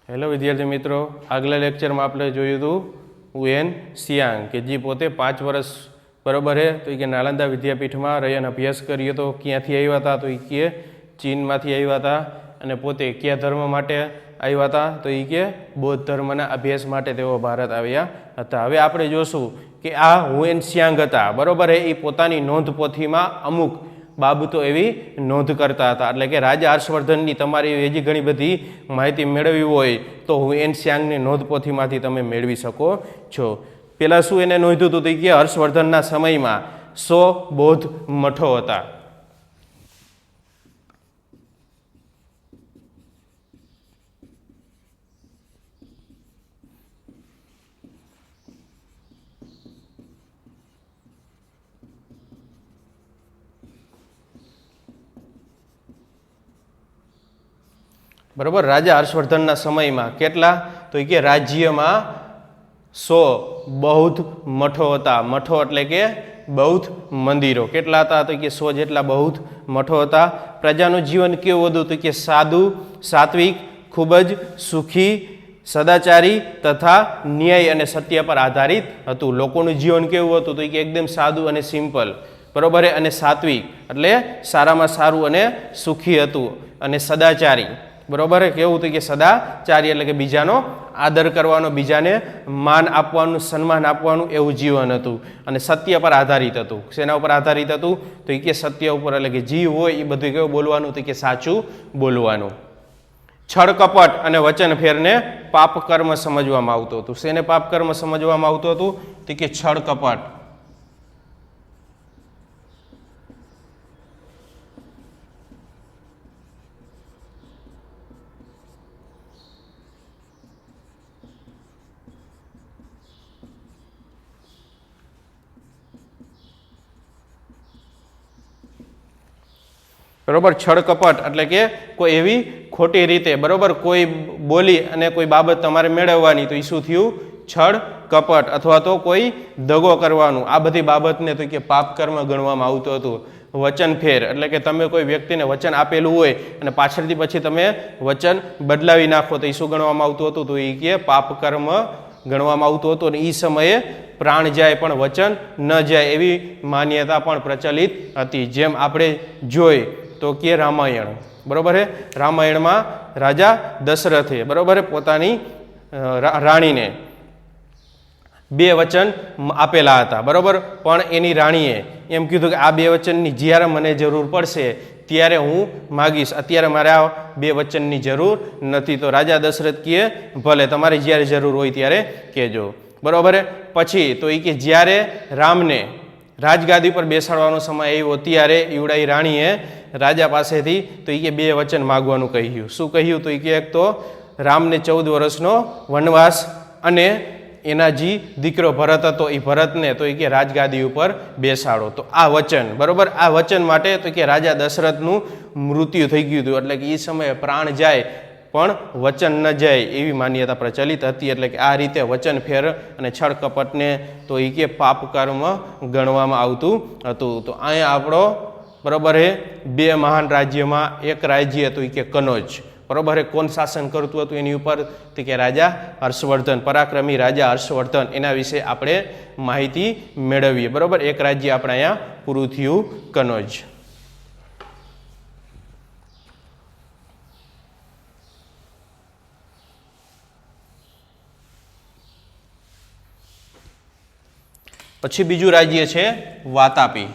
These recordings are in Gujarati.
હેલો વિદ્યાર્થી મિત્રો, આગલા લેક્ચરમાં આપણે જોયું હતું હુએન સિયાંગ કે જે પોતે 5 વર્ષ બરાબર હે તો એ કે નાલંદા વિદ્યાપીઠમાં રહીને અભ્યાસ કર્યો તો ક્યાંથી આવ્યા હતા તો એ કે ચીનમાંથી આવ્યા હતા અને પોતે કયા ધર્મ માટે આવ્યા હતા તો એ કે બૌદ્ધ ધર્મના અભ્યાસ માટે તેઓ ભારત આવ્યા હતા. હવે આપણે જોશું કે આ હુએન સિયાંગ હતા બરાબર હે, એ પોતાની નોંધપોથીમાં અમુક બાબતો એવી નોંધ કરતા હતા. એટલે કે રાજા હર્ષવર્ધનની તમારી હજી ઘણી બધી માહિતી મેળવવી હોય તો હુએન સિયાંગની નોંધપોથીમાંથી તમે મેળવી શકો છો. પહેલાં શું એને નોંધ્યું હતું તો કે હર્ષવર્ધનના સમયમાં 100 બૌદ્ધ મઠો હતા. બરાબર, રાજા હર્ષવર્ધનના સમયમાં કેટલા તો કે રાજ્યમાં 100 બૌદ્ધ મઠો હતા. મઠો એટલે કે બૌદ્ધ મંદિરો. કેટલા હતા તો કે 100 જેટલા બૌદ્ધ મઠો હતા. પ્રજાનું જીવન કેવું હતું તો કે સાદું, સાત્વિક, ખૂબ જ સુખી, સદાચારી તથા ન્યાય અને સત્ય પર આધારિત હતું. લોકોનું જીવન કેવું હતું તો કે એકદમ સાદું અને સિમ્પલ બરોબર અને સાત્વિક એટલે સારામાં સારું અને સુખી હતું અને સદાચારી બરોબર કેવું હતું કે સદાચારી એટલે કે બીજાનો આદર કરવાનો, બીજાને માન આપવાનું, સન્માન આપવાનું એવું જીવન હતું અને સત્ય પર આધારિત હતું. શેના ઉપર આધારિત હતું તો કે સત્ય ઉપર, એટલે કે જીવ હોય એ બધું કેવું બોલવાનું તો કે સાચું બોલવાનું. છળ કપટ અને વચન ફેરને પાપ કર્મ સમજવામાં આવતું હતું. શેને પાપ કર્મ સમજવામાં આવતું હતું તો કે છળ કપટ. બરોબર, છળ કપટ એટલે કે કોઈ એવી ખોટી રીતે બરોબર કોઈ બોલી અને કોઈ બાબત તમારે મેળવવાની તો એ શું થયું છળ કપટ અથવા તો કોઈ દગો કરવાનું, આ બધી બાબતને તો કે પાપ કર્મ ગણવામાં આવતું હતું. વચન ફેર એટલે કે તમે કોઈ વ્યક્તિને વચન આપેલું હોય અને પાછળથી પછી તમે વચન બદલાવી નાખો તો એ શું ગણવામાં આવતું હતું તો એ કે પાપ કર્મ ગણવામાં આવતું હતું. અને એ સમયે પ્રાણ જાય પણ વચન ન જાય એવી માન્યતા પણ પ્રચલિત હતી. જેમ આપણે જોઈ તો કે રામાયણ બરોબર હે, રામાયણમાં રાજા દશરથે બરોબર પોતાની રાણીને 2 વચન આપેલા હતા બરોબર, પણ એની રાણીએ એમ કીધું કે આ 2 વચનની જ્યારે મને જરૂર પડશે ત્યારે હું માગીશ, અત્યારે મારે આ 2 વચનની જરૂર નથી. તો રાજા દશરથ કહે ભલે તમારે જ્યારે જરૂર હોય ત્યારે કહેજો બરોબર. પછી તો એ કે જ્યારે રામને રાજગાદી પર બેસાડવાનો સમય આવ્યો ત્યારે ઈવડાઈ રાણીએ રાજા પાસેથી તો એ કે 2 વચન માગવાનું કહ્યું. શું કહ્યું તો એ કે એક તો રામને 14 વર્ષનો વનવાસ અને એના જે દીકરો ભરત હતો એ ભરતને તો એ કે રાજગાદી ઉપર બેસાડો. તો આ વચન બરોબર, આ વચન માટે તો કે રાજા દશરથનું મૃત્યુ થઈ ગયું હતું. એટલે કે એ સમયે પ્રાણ જાય પણ વચન ન જાય એવી માન્યતા પ્રચલિત હતી. એટલે કે આ રીતે વચન ફેર અને છળ કપટને તો એ કે પાપ કર્મ ગણવામાં આવતું હતું. તો અહીંયા આપણો બરોબર હે 2 મહાન રાજ્યમાં એક રાજ્ય હતું એ કે કનોજ બરોબર. કોણ શાસન કરતું હતું એની ઉપર તો કે રાજા હર્ષવર્ધન, પરાક્રમી રાજા હર્ષવર્ધન. એના વિશે આપણે માહિતી મેળવીએ બરોબર. એક રાજ્ય આપણે અહીંયા પૂરું થયું કનોજ. પછી બીજું રાજ્ય છે વાતાપી.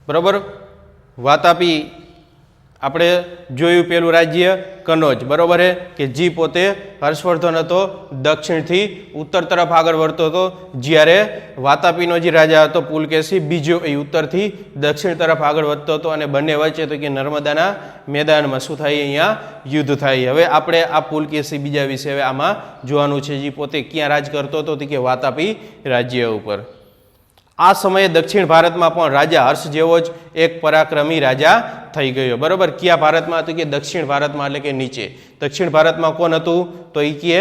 બરોબર, વાતાપી આપણે જોયું પેલું રાજ્ય કનોજ બરોબર હે કે જે પોતે હર્ષવર્ધન હતો દક્ષિણથી ઉત્તર તરફ આગળ વધતો હતો, જ્યારે વાતાપીનો જે રાજા હતો પુલકેશી બીજો એ ઉત્તરથી દક્ષિણ તરફ આગળ વધતો હતો અને બંને વચ્ચે તો કે નર્મદાના મેદાનમાં શું થાય અહીંયા યુદ્ધ થાય. હવે આપણે આ પુલકેશી બીજા વિશે હવે આમાં જોવાનું છે, જે પોતે ક્યાં રાજ કરતો હતો તો કે વાતાપી રાજ્ય ઉપર. આ સમયે દક્ષિણ ભારતમાં પણ રાજા હર્ષ જેવો જ એક પરાક્રમી રાજા થઈ ગયો, બરોબર. કયા ભારતમાં હતું? કે દક્ષિણ ભારતમાં, એટલે કે નીચે. દક્ષિણ ભારતમાં કોણ હતું? તો એ કે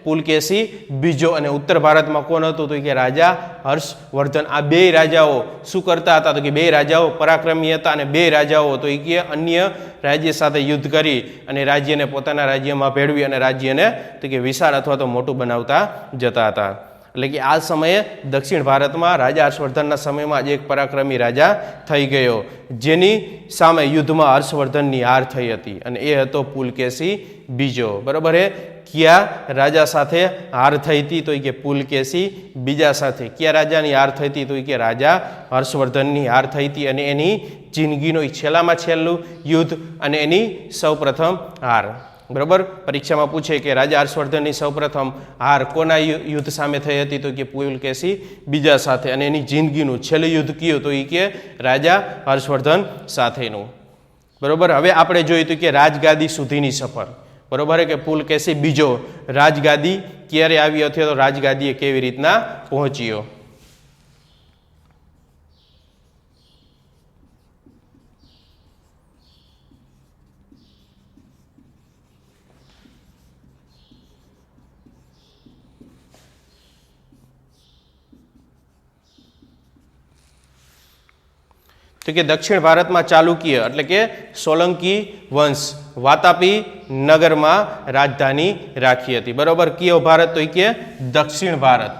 પુલકેશી બીજો. અને ઉત્તર ભારતમાં કોણ હતું? તો કે રાજા હર્ષવર્ધન. આ બે રાજાઓ શું કરતા હતા? તો કે બે રાજાઓ પરાક્રમી હતા, અને બે રાજાઓ તો એ કે અન્ય રાજ્ય સાથે યુદ્ધ કરી અને રાજ્યને પોતાના રાજ્યમાં ભેળવી અને રાજ્યને તો કે વિશાળ અથવા તો મોટું બનાવતા જતા હતા. એટલે કે આ સમયે દક્ષિણ ભારતમાં રાજા હર્ષવર્ધનના સમયમાં જ એક પરાક્રમી રાજા થઈ ગયો, જેની સામે યુદ્ધમાં હર્ષવર્ધનની હાર થઈ હતી, અને એ હતો પુલકેશી બીજો, બરોબર. કયા રાજા સાથે હાર થઈ હતી? તો કે પુલકેશી બીજા સાથે. કયા રાજાની હાર થઈ હતી? તો કે રાજા હર્ષવર્ધનની હાર થઈ હતી, અને એની જિંદગીનું છેલ્લામાં છેલ્લું યુદ્ધ અને એની સૌપ્રથમ હાર, બરોબર. પરીક્ષામાં પૂછે કે રાજા હર્ષવર્ધનની સૌપ્રથમ હાર કોના યુદ્ધ સામે થઈ હતી? તો કે પુલકેશી બીજા સાથે. અને એની જિંદગીનું છેલ્લું યુદ્ધ કયું? તો એ કે રાજા હર્ષવર્ધન સાથેનું, બરોબર. હવે આપણે જોયું હતું કે રાજગાદી સુધીની સફર, બરોબર, કે પુલકેશી બીજો રાજગાદી ક્યારે આવી હતી, તો રાજગાદીએ કેવી રીતના પહોંચ્યો. તો કે દક્ષિણ ભારતમાં ચાલુક્ય એટલે કે સોલંકી વંશ વાતાપી નગરમાં રાજધાની રાખી હતી, બરોબર. કયો ભારત? તો કે દક્ષિણ ભારત.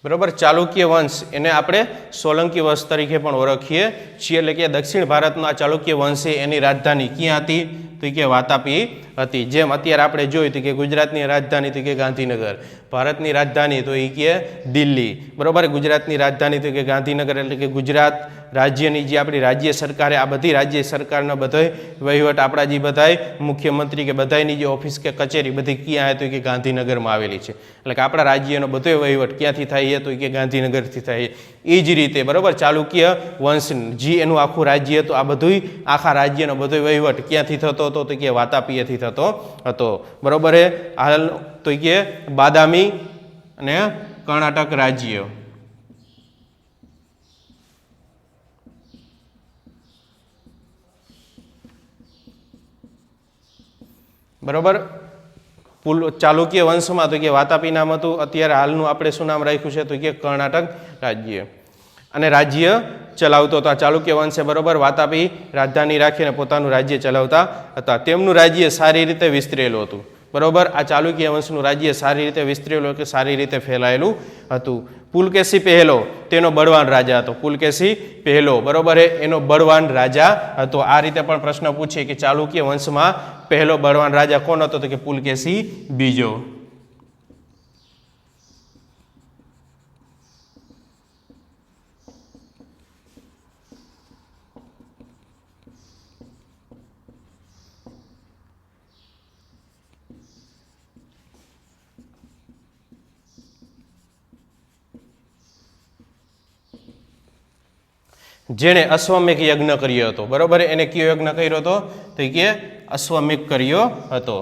બરોબર. ચાલુક્ય વંશ એને આપણે સોલંકી વંશ તરીકે પણ ઓળખીએ છીએ. એટલે કે દક્ષિણ ભારતનો આ ચાલુક્ય વંશ એની રાજધાની ક્યાં હતી? તો કે વાતાપી હતી. જેમ અત્યારે આપણે જોયું હતું કે ગુજરાતની રાજધાની તો કે ગાંધીનગર, ભારતની રાજધાની તો એ કે દિલ્હી, બરોબર. ગુજરાતની રાજધાની તો કે ગાંધીનગર. એટલે કે ગુજરાત રાજ્યની જે આપણી રાજ્ય સરકાર, આ બધી રાજ્ય સરકારના બધા વહીવટ આપણા જે બધાય મુખ્યમંત્રી કે બધાની જે ઓફિસ કે કચેરી બધી ક્યાં હતી? કે ગાંધીનગરમાં આવેલી છે. એટલે કે આપણા રાજ્યનો બધો વહીવટ ક્યાંથી થાય? તો કે ગાંધીનગરથી થાય. એ જ રીતે, બરોબર, ચાલુક્ય વંશ જે એનું આખું રાજ્ય હતું, આ બધું આખા રાજ્યનો બધો વહીવટ ક્યાંથી થતો હતો? તો કે વાતાપીયથી થતો હતો, બરોબર. હાલ તો કે બાદામી અને કર્ણાટક રાજ્ય, બરોબર. ચાલુક્ય વંશમાં તો કે વાતાપી નામ હતું. અત્યારે હાલનું આપણે શું નામ રાખ્યું છે? તો કે કર્ણાટક રાજ્ય. અને રાજ્ય ચલાવતો હતો આ ચાલુક્ય વંશે, બરોબર. વાતાપી રાજધાની રાખીને પોતાનું રાજ્ય ચલાવતા હતા. તેમનું રાજ્ય સારી રીતે વિસ્તરેલું હતું, બરોબર. આ ચાલુક્ય વંશનું રાજ્ય સારી રીતે વિસ્તરેલું કે સારી રીતે ફેલાયેલું હતું. પુલકેશી પહેલો તેનો બળવાન રાજા હતો. પુલકેશી પહેલો, બરોબર, એનો બળવાન રાજા હતો. આ રીતે પણ પ્રશ્ન પૂછે કે ચાલુક્ય વંશમાં પહેલો બળવાન રાજા કોણ હતો? તો કે પુલકેશી બીજો. જેણે અશ્વમેઘ યજ્ઞ કર્યો હતો, બરોબર. એને કયો યજ્ઞ કર્યો હતો? તો કે અશ્વમેઘ કર્યો હતો.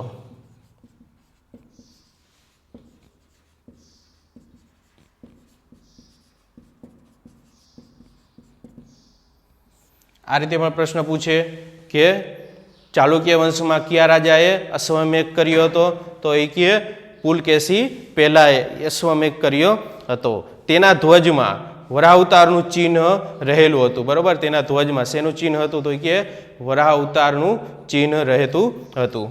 આ રીતે પણ પ્રશ્ન પૂછે કે ચાલુક્ય વંશમાં કયા રાજાએ અશ્વમેઘ કર્યો હતો? તો એ કે પુલકેશી પહેલાએ અશ્વમેઘ કર્યો હતો. તેના ધ્વજમાં વરાહ અવતારનું ચિહ્ન રહેલું હતું, બરોબર. તેના ધ્વજમાં શેનું ચિહ્ન હતું? તો કે વરાહ અવતારનું ચિહ્ન રહેતું હતું.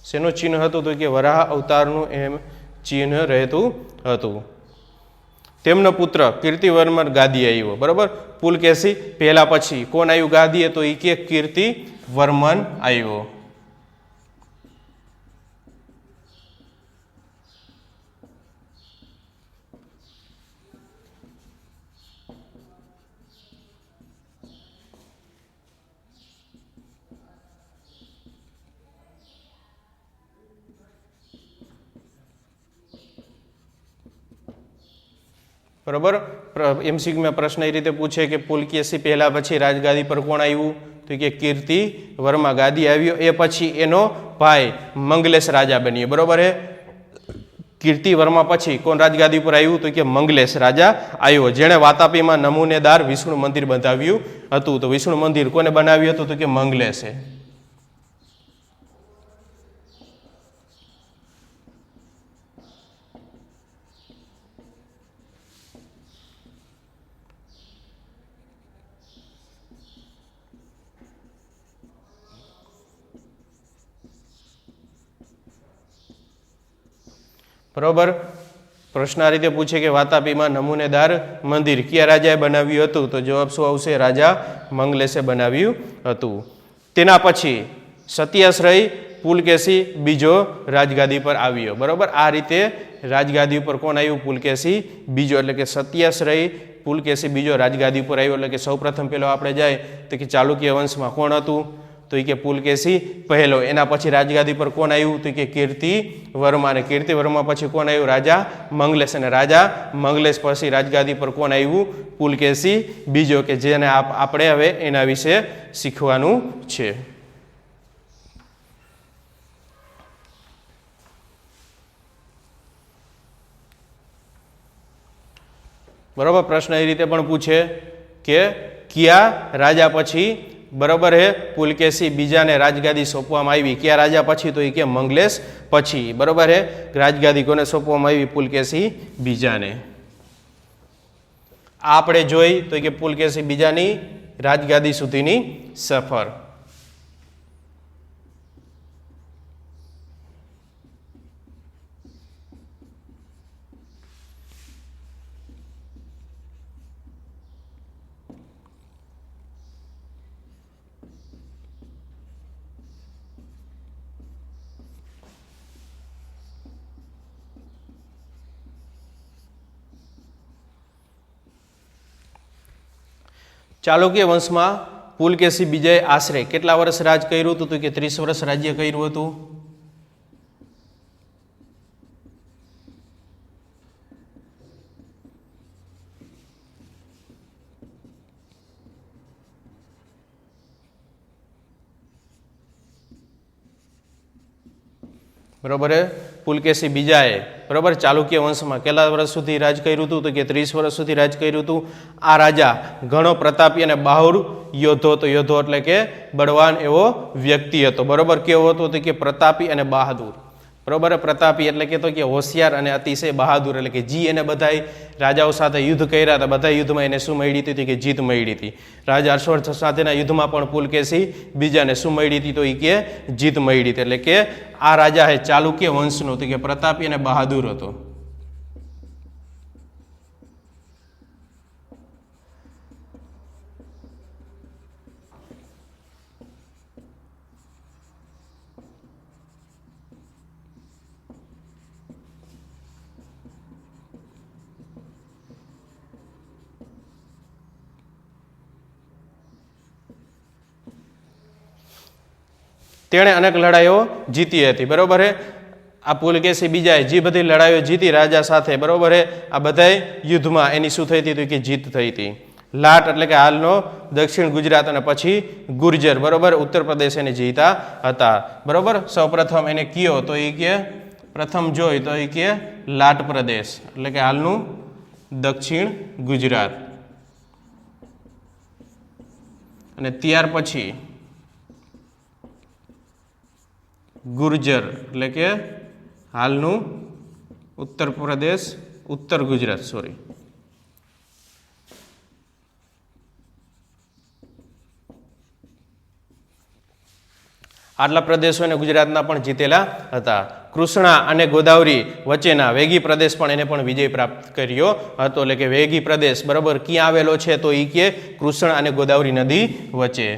શેનું ચિહ્ન હતું? તો કે વરાહ અવતારનું એમ ચિહ્ન રહેતું હતું. તેમનો પુત્ર કીર્તિવર્મન ગાદી આવ્યો, બરોબર. પુલકેશી પહેલા પછી કોણ આવ્યું ગાદીએ? તો એ કે કીર્તિવર્મન આવ્યો. બરોબર. એમસીક્યુમાં પ્રશ્ન એ રીતે પૂછે કે પુલકેશી પહેલા પછી રાજગાદી પર કોણ આવ્યું? તો કે કીર્તિવર્મા ગાદી આવ્યો. એ પછી એનો ભાઈ મંગલેશ રાજા બન્યો, બરોબર હે. કીર્તિવર્મા પછી કોણ રાજગાદી પર આવ્યું? તો કે મંગલેશ રાજા આવ્યો, જેણે વાતાપીમાં નમૂનેદાર વિષ્ણુ મંદિર બંધાવ્યું હતું. તો વિષ્ણુ મંદિર કોને બનાવ્યું હતું? તો કે મંગલેશે. બરોબર. પ્રશ્ન આ રીતે પૂછે કે વાતાપીમાં નમૂનેદાર મંદિર કયા રાજાએ બનાવ્યું હતું? તો જવાબ શું આવશે? રાજા મંગલેશે બનાવ્યું હતું. તેના પછી સત્યાશ્રય પુલકેશી બીજો રાજગાદી પર આવ્યો, બરોબર. આ રીતે રાજગાદી ઉપર કોણ આવ્યું? પુલકેશી બીજો, એટલે કે સત્યાશ્રય પુલકેશી બીજો રાજગાદી ઉપર આવ્યો. એટલે કે સૌપ્રથમ પેલો આપણે જાય તો કે ચાલુક્ય વંશમાં કોણ હતું? તો કે પુલકેશી પહેલો. એના પછી રાજગાદી પર કોણ આવ્યું? તો કે કીર્તિવર્મા. અને કીર્તિવર્મા પછી કોણ આવ્યું? રાજા મંગલેશ. અને રાજા મંગલેશ પછી રાજગાદી પર કોણ આવ્યું? પુલકેશી બીજો, કે જેને આપણે હવે એના વિશે શીખવાનું છે. બરોબર. પ્રશ્ન એ રીતે પણ પૂછે કે કયા રાજા પછી, બરોબર હે, પુલકેશી બીજાને રાજગાદી સોંપવામાં આવી? કયા રાજા પછી? તો એ કે મંગલેશ પછી, બરોબર હે. રાજગાદી કોને સોંપવામાં આવી? પુલકેશી બીજાને. આપણે જોઈ તો કે પુલકેશી બીજાની રાજગાદી સુધીની સફર. ચાલુક્ય વંશમાં પુલકેશી બીજાએ આશરે કેટલા વર્ષ રાજ કર્યું હતું? તો કે 30 વર્ષ રાજ્ય કર્યું હતું. બરોબર હે. પુલકેશી બીજાએ, બરોબર, ચાલુક્ય વંશમાં કેટલા વર્ષ સુધી રાજ કર્યું હતું? તો કે 30 વર્ષ સુધી રાજ કર્યું હતું. આ રાજા ઘણો પ્રતાપી અને બહાદુર યોદ્ધો હતો. યોદ્ધો એટલે કે બળવાન એવો વ્યક્તિ હતો, બરોબર. કેવો હતો? તો કે પ્રતાપી અને બહાદુર, બરોબર. પ્રતાપી એટલે કે તો કે હોશિયાર, અને અતિશય બહાદુર એટલે કે જી એને બધાય રાજાઓ સાથે યુદ્ધ કર્યા હતા. બધા યુદ્ધમાં એને શું મળી હતી? કે જીત મળી હતી. રાજા હર્ષવર્ધન સાથેના યુદ્ધમાં પણ પુલકેશી બીજાને શું મળી હતી? તો એ કે જીત મળી હતી. એટલે કે આ રાજા હે ચાલુક્ય વંશનો, તો કે પ્રતાપી અને બહાદુર હતો. તેણે અનેક લડાઈઓ જીતી હતી, બરોબર હે. આ પુલકેશી બીજાએ જે બધી લડાઈઓ જીતી રાજા સાથે, બરોબર હે, આ બધાય યુદ્ધમાં એની શું થઈ હતી? કે જીત થઈ હતી. લાટ એટલે કે હાલનો દક્ષિણ ગુજરાત અને પછી ગુર્જર, બરોબર, ઉત્તર પ્રદેશ એને જીતા હતા, બરોબર. સૌપ્રથમ એને કયો? તો એ કે પ્રથમ જોઈ તો એ કે લાટ પ્રદેશ એટલે કે હાલનું દક્ષિણ ગુજરાત, અને ત્યાર પછી ગુર્જર એટલે કે હાલનું ઉત્તર પ્રદેશ, ઉત્તર ગુજરાત, સોરી. આટલા પ્રદેશોને ગુજરાતના પણ જીતેલા હતા. કૃષ્ણા અને ગોદાવરી વચ્ચેના વેગી પ્રદેશ પણ એને પણ વિજય પ્રાપ્ત કર્યો હતો. એટલે કે વેગી પ્રદેશ બરાબર ક્યાં આવેલો છે તો એ કે કૃષ્ણા અને ગોદાવરી નદી વચ્ચે.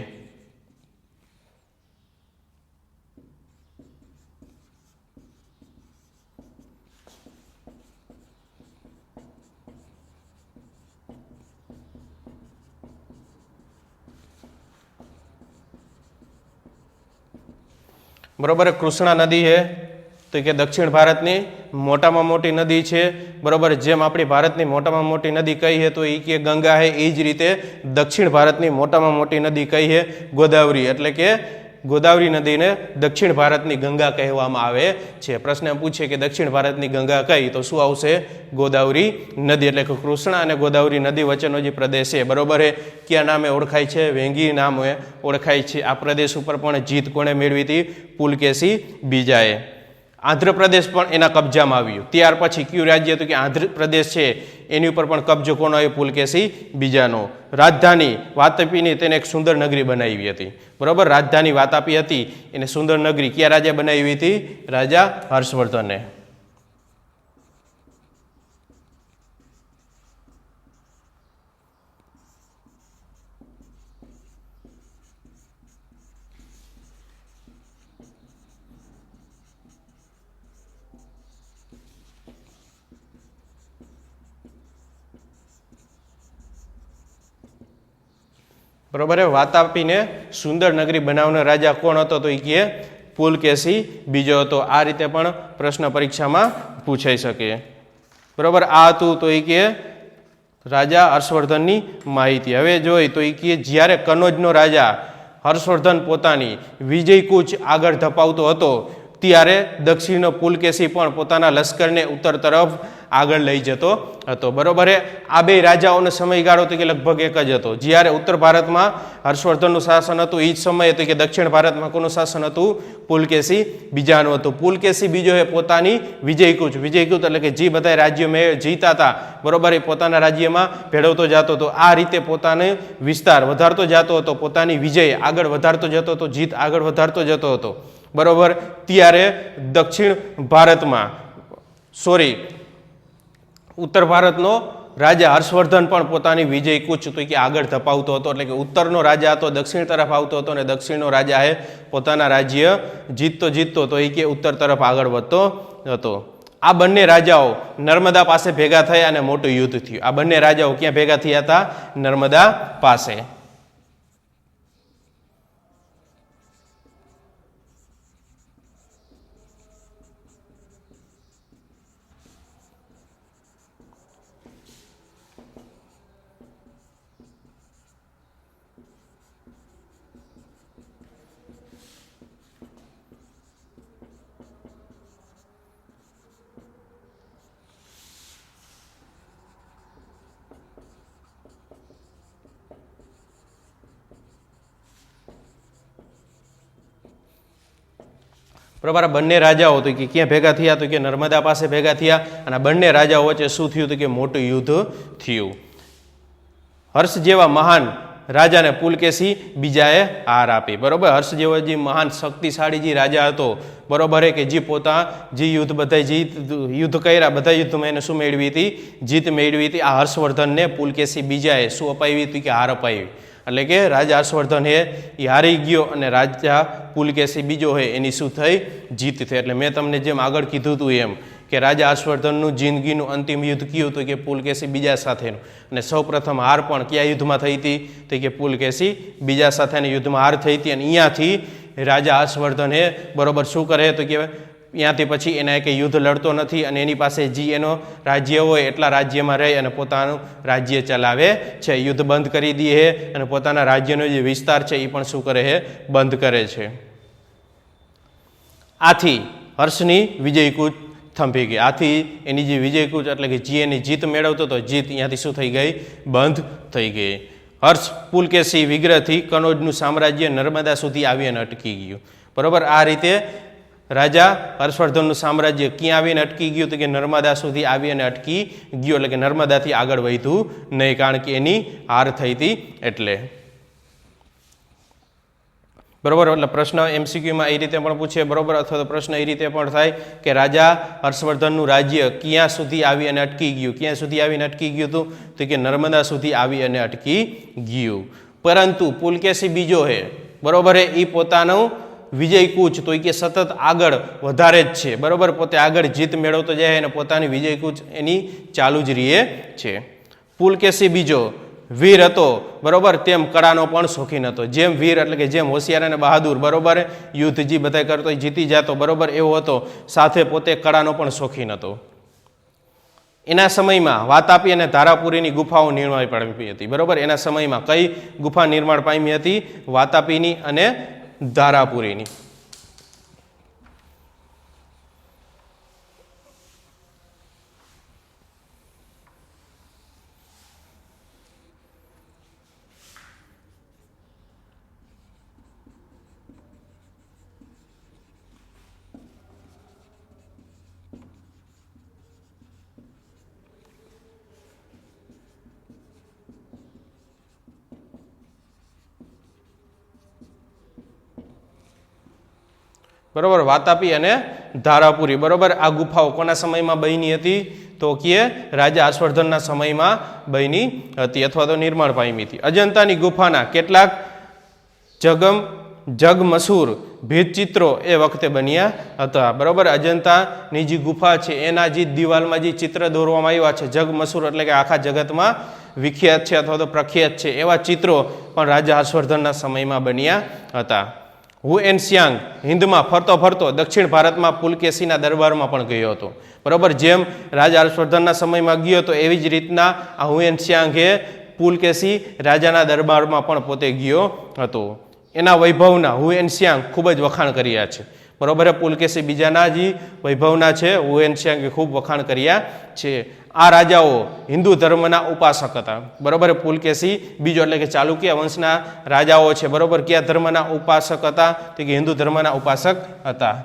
બરોબર કૃષ્ણા નદી છે તો કે દક્ષિણ ભારતની મોટામાં મોટી નદી છે. બરોબર જેમ આપણી ભારતની મોટામાં મોટી નદી કઈ છે તો એ કે ગંગા છે, એ જ રીતે દક્ષિણ ભારતની મોટામાં મોટી નદી કઈ છે ગોદાવરી. એટલે કે ગોદાવરી નદીને દક્ષિણ ભારતની ગંગા કહેવામાં આવે છે. પ્રશ્ન પૂછે કે દક્ષિણ ભારતની ગંગા કઈ તો શું આવશે ગોદાવરી નદી. એટલે કે કૃષ્ણા અને ગોદાવરી નદી વચ્ચેનો જે પ્રદેશ છે બરોબર છે કયા નામે ઓળખાય છે વેંગી નામે ઓળખાય છે. આ પ્રદેશ ઉપર પણ જીત કોણે મેળવી હતી પુલકેશી બીજાએ. આંધ્રપ્રદેશ પણ એના કબજામાં આવ્યું. ત્યાર પછી કયું રાજ્ય હતું કે આંધ્રપ્રદેશ છે એની ઉપર પણ કબજો કોનો આવ્યો પુલકેશી બીજાનો. રાજધાની વાતાપીની તેને એક સુંદર નગરી બનાવી હતી. બરોબર રાજધાની વાતાપી હતી એને સુંદર નગરી કયા રાજા બનાવી હતી રાજા હર્ષવર્ધને. બરોબર વાતાપીને સુંદર નગરી બનાવનાર રાજા કોણ હતો તો એ કે પુલકેશી બીજો હતો. આ રીતે પણ પ્રશ્ન પરીક્ષામાં પૂછાઈ શકે. બરોબર આ હતું તો એ કે રાજા હર્ષવર્ધનની માહિતી. હવે જોઈ તો એ કે જ્યારે કનોજનો રાજા હર્ષવર્ધન પોતાની વિજય કૂચ આગળ ધપાવતો હતો ત્યારે દક્ષિણનો પુલકેશી પણ પોતાના લશ્કરને ઉત્તર તરફ આગળ લઈ જતો હતો. બરોબર આ બે રાજાઓનો સમયગાળો તો કે લગભગ એક જ હતો. જ્યારે ઉત્તર ભારતમાં હર્ષવર્ધનનું શાસન હતું એ જ સમયે તો કે દક્ષિણ ભારતમાં કોનું શાસન હતું પુલકેશી બીજાનું હતું. પુલકેશી બીજો એ પોતાની વિજયકૂચ એટલે કે જે બધા રાજ્યો મેં જીતા હતા બરોબર એ પોતાના રાજ્યમાં ભેળવતો જતો હતો. આ રીતે પોતાને વિસ્તાર વધારતો જતો હતો, પોતાની વિજય આગળ વધારતો જતો હતો, જીત આગળ વધારતો જતો હતો. બરોબર ત્યારે દક્ષિણ ભારતમાં ઉત્તર ભારતનો રાજા હર્ષવર્ધન પણ પોતાની વિજય કૂચ તો કે આગળ ધપાવતો હતો. એટલે કે ઉત્તરનો રાજા હતો દક્ષિણ તરફ આવતો હતો અને દક્ષિણનો રાજા એ પોતાના રાજ્ય જીતતો તો એ કે ઉત્તર તરફ આગળ વધતો હતો. આ બંને રાજાઓ નર્મદા પાસે ભેગા થયા અને મોટું યુદ્ધ થયું. આ બંને રાજાઓ ક્યાં ભેગા થયા હતા નર્મદા પાસે. બરાબર બંને રાજાઓ તો કે ક્યાં ભેગા થયા તો કે નર્મદા પાસે ભેગા થયા અને બંને રાજાઓ વચ્ચે શું થયું તો કે મોટું યુદ્ધ થયું. હર્ષ જેવા મહાન રાજાને પુલકેશી બીજાએ હાર આપી. બરોબર હર્ષ જેવો જે મહાન શક્તિશાળી જે રાજા હતો બરોબર કે જે જે યુદ્ધ બધા યુદ્ધ કર્યા બધા યુદ્ધમાં એને શું મેળવી હતી જીત મેળવી હતી. આ હર્ષવર્ધનને પુલકેશી બીજાએ શું અપાવી હતી કે હાર અપાવી. એટલે કે રાજા હર્ષવર્ધન એ હારી ગયો અને રાજા પુલકેશી બીજો હોય એની શું થઈ જીત થઈ. એટલે મેં તમને જેમ આગળ કીધું હતું એમ કે રાજા હર્ષવર્ધનનું જિંદગીનું અંતિમ યુદ્ધ કયું હતું કે પુલકેશી બીજા સાથેનું. અને સૌપ્રથમ હાર પણ કયા યુદ્ધમાં થઈ હતી તો કે પુલકેશી બીજા સાથેના યુદ્ધમાં હાર થઈ હતી. અને અહીંયાથી રાજા હર્ષવર્ધને બરોબર શું કરે તો કે ત્યાંથી પછી એના કંઈ યુદ્ધ લડતો નથી અને એની પાસે જે એનો રાજ્ય હોય એટલા રાજ્યમાં રહી અને પોતાનું રાજ્ય ચલાવે છે. યુદ્ધ બંધ કરી દે છે અને પોતાના રાજ્યનો જે વિસ્તાર છે એ પણ શું કરે છે બંધ કરે છે. આથી હર્ષની વિજયકૂચ થંભી ગઈ. આથી એની જે વિજયકૂચ એટલે કે જે એની જીત મેળવતો હતો જીત અહીંયાથી શું થઈ ગઈ બંધ થઈ ગઈ. હર્ષ પુલકેશી વિગ્રહથી કનોજનું સામ્રાજ્ય નર્મદા સુધી આવી અને અટકી ગયું. બરોબર આ રીતે રાજા હર્ષવર્ધનનું સામ્રાજ્ય ક્યાં આવીને અટકી ગયું તો કે નર્મદા સુધી આવી અને અટકી ગયું. એટલે કે નર્મદાથી આગળ વધ્યું નહીં કારણ કે એની હાર થઈ હતી એટલે. બરોબર, એટલે પ્રશ્ન એમસીક્યુમાં એ રીતે પણ પૂછે, બરોબર, અથવા તો પ્રશ્ન એ રીતે પણ થાય કે રાજા હર્ષવર્ધનનું રાજ્ય ક્યાં સુધી આવી અને અટકી ગયું, ક્યાં સુધી આવીને અટકી ગયું હતું, તો કે નર્મદા સુધી આવી અને અટકી ગયું. પરંતુ પુલકેશી બીજો હે, બરોબર હે, એ પોતાનું વિજય કૂચ તો કે સતત આગળ વધારે જ છે, બરોબર, પોતે આગળ જીત મેળવતો જાય અને પોતાની વિજય કૂચ એની ચાલુ જ રહે છે. પુલકેશી બીજો વીર હતો, બરોબર, તેમ કળાનો પણ શોખીન હતો. જેમ વીર એટલે કે જેમ હોશિયાર અને બહાદુર, બરોબર, યુદ્ધ જે બધા કરતો જીતી જતો, બરોબર, એવો હતો, સાથે પોતે કળાનો પણ શોખીન હતો. એના સમયમાં વાતાપી અને ધારાપુરીની ગુફાઓ નિર્માણ પામી હતી, બરોબર. એના સમયમાં કઈ ગુફા નિર્માણ પામી હતી? વાતાપીની અને ધારાપુરીની. બરોબર, વાતાપી અને ધારાપુરી, બરોબર, આ ગુફાઓ કોના સમયમાં બની હતી? તો કે રાજા હર્ષવર્ધનના સમયમાં બની હતી અથવા તો નિર્માણ પામી હતી. અજંતાની ગુફાના કેટલાક જગમશહૂર ભીંતચિત્રો એ વખતે બન્યા હતા, બરોબર. અજંતાની જે ગુફા છે એના જે દિવાલમાં જે ચિત્ર દોરવામાં આવ્યા છે, જગમશહૂર એટલે કે આખા જગતમાં વિખ્યાત છે અથવા તો પ્રખ્યાત છે, એવા ચિત્રો પણ રાજા હર્ષવર્ધનના સમયમાં બન્યા હતા. હુએનત્સાંગ હિન્દમાં ફરતો ફરતો દક્ષિણ ભારતમાં પુલકેશીના દરબારમાં પણ ગયો હતો, બરોબર. જેમ રાજા હર્ષવર્ધનના સમયમાં ગયો હતો એવી જ રીતના આ હુએનત્સાંગે પુલકેશી રાજાના દરબારમાં પણ પોતે ગયો હતો. એના વૈભવના હુએનત્સાંગ ખૂબ જ વખાણ કર્યા છે, બરોબર. પુલકેશી બીજાના જે વૈભવના છે હુએનત્સાંગે ખૂબ વખાણ કર્યા છે. આ રાજાઓ હિન્દુ ધર્મના ઉપાસક હતા, બરોબર. પુલકેશી બીજો એટલે કે ચાલુક્ય વંશના રાજાઓ છે, બરોબર. કયા ધર્મના ઉપાસક હતા? તો કે હિન્દુ ધર્મના ઉપાસક હતા.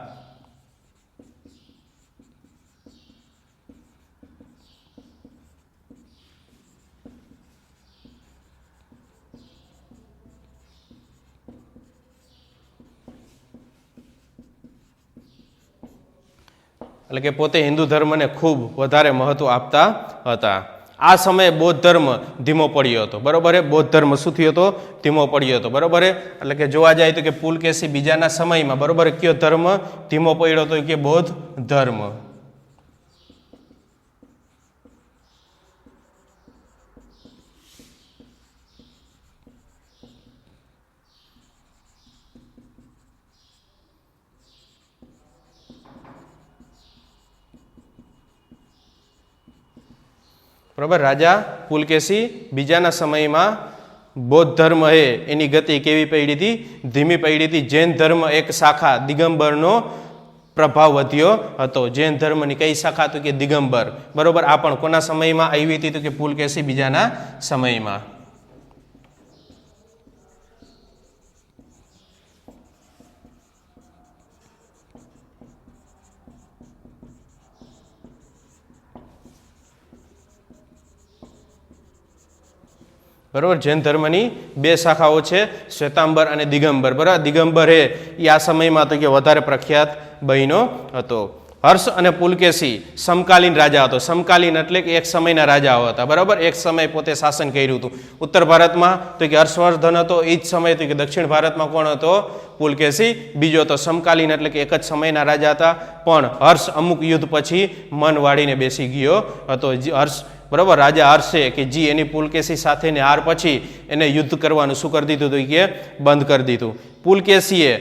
એટલે કે પોતે હિન્દુ ધર્મને ખૂબ વધારે મહત્વ આપતા હતા. આ સમયે બૌદ્ધ ધર્મ ધીમો પડ્યો હતો, બરોબર. બૌદ્ધ ધર્મ શું થયો હતો? ધીમો પડ્યો હતો, બરોબર. એટલે કે જોવા જાય તો કે પુલકેશી બીજાના સમયમાં, બરોબર, કયો ધર્મ ધીમો પડ્યો હતો? કે બૌદ્ધ ધર્મ. બરોબર. રાજા પુલકેશી બીજાના સમયમાં બૌદ્ધ ધર્મ હે એની ગતિ કેવી પડી હતી? ધીમી પડી હતી. જૈન ધર્મ એક શાખા દિગંબરનો પ્રભાવ વધ્યો હતો. જૈન ધર્મની કઈ શાખા? તો કે દિગંબર, બરોબર. આ પણ કોના સમયમાં આવી હતી? તો કે પુલકેશી બીજાના સમયમાં. બરોબર. જૈન ધર્મની બે શાખાઓ છે, શ્વેતાંબર અને દિગંબર, બરાબર. દિગંબર એ આ સમયમાં તો કે વધારે પ્રખ્યાત બન્યો હતો. હર્ષ અને પુલકેશી સમકાલીન રાજા હતો. સમકાલીન એટલે કે એક સમયના રાજાઓ હતા, બરાબર. એક સમય પોતે શાસન કર્યું હતું. ઉત્તર ભારતમાં તો કે હર્ષવર્ધન હતો, એ જ સમય તો કે દક્ષિણ ભારતમાં કોણ હતો? પુલકેશી બીજો હતો. સમકાલીન એટલે કે એક જ સમયના રાજા હતા, પણ હર્ષ અમુક યુદ્ધ પછી મન વાળીને બેસી ગયો હતો. હર્ષ, બરાબર, રાજા હર્ષે કે જી એની પુલકેશી સાથેની હાર પછી એને યુદ્ધ કરવાનું શું કરી દીધું? તો કે બંધ કરી દીધું. પુલકેશીએ,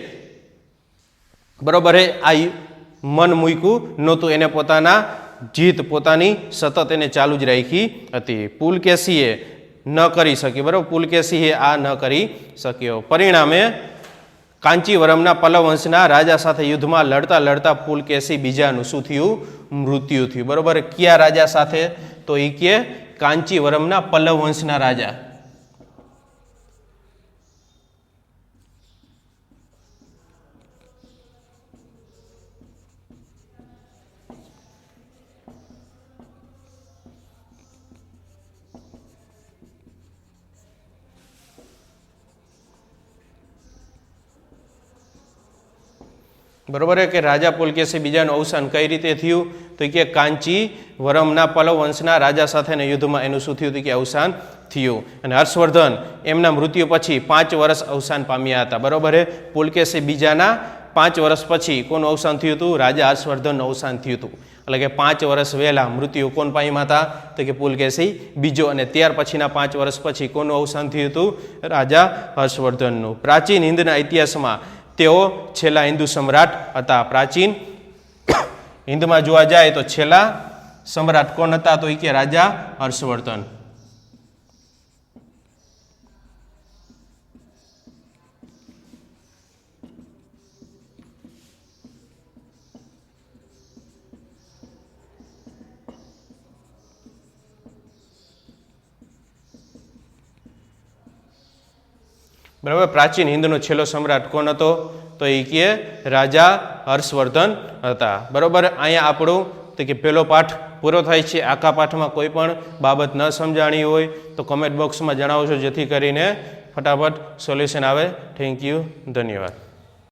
બરોબર, આ મન મૂક્યું નહોતું, એને પોતાના જીત પોતાની સતત એને ચાલુ જ રાખી હતી. પુલકેશીએ ન કરી શક્યો, બરાબર. પુલકેશીએ આ ન કરી શક્યો. પરિણામે કાંચીવરમના પલ્લવ વંશના રાજા સાથે યુદ્ધમાં લડતા લડતા પુલકેશી બીજાનું શું થયું? મૃત્યુ થયું, બરોબર. કયા રાજા સાથે? તો એ કે કાંચીવરમના પલ્લવ વંશના રાજા. બરોબર છે કે રાજા પુલકેશી બીજાનું અવસાન કઈ રીતે થયું તો કે કાંચી વરમના પલ્લવ વંશના રાજા સાથેના યુદ્ધમાં એનું શું થયું હતું કે અવસાન થયું. અને હર્ષવર્ધન એમના મૃત્યુ પછી 5 વર્ષ અવસાન પામ્યા હતા. બરોબર છે. પુલકેશી બીજાના 5 વર્ષ પછી કોનું અવસાન થયું હતું? રાજા હર્ષવર્ધનનું અવસાન થયું હતું. એટલે કે 5 વર્ષ વહેલા મૃત્યુ કોણ પામ્યા હતા તો કે પુલકેશી બીજો. અને ત્યાર પછીના 5 વર્ષ પછી કોનું અવસાન થયું હતું? રાજા હર્ષવર્ધનનું. પ્રાચીન હિન્દના ઇતિહાસમાં તેઓ છેલ્લા હિન્દુ સમ્રાટ હતા. પ્રાચીન હિન્દમાં જોવા જાય તો છેલ્લા સમ્રાટ કોણ હતા તો કે રાજા હર્ષવર્ધન. બરાબર. પ્રાચીન હિન્દનો છેલ્લો સમ્રાટ કોણ હતો તો એ કે રાજા હર્ષવર્ધન હતા. બરોબર. અહીંયા આપણું તો કે પહેલો પાઠ પૂરો થાય છે. આખા પાઠમાં કોઈ પણ બાબત ન સમજાણી હોય તો કમેન્ટ બોક્સમાં જણાવશો, જેથી કરીને ફટાફટ સોલ્યુશન આવે. Thank you. ધન્યવાદ.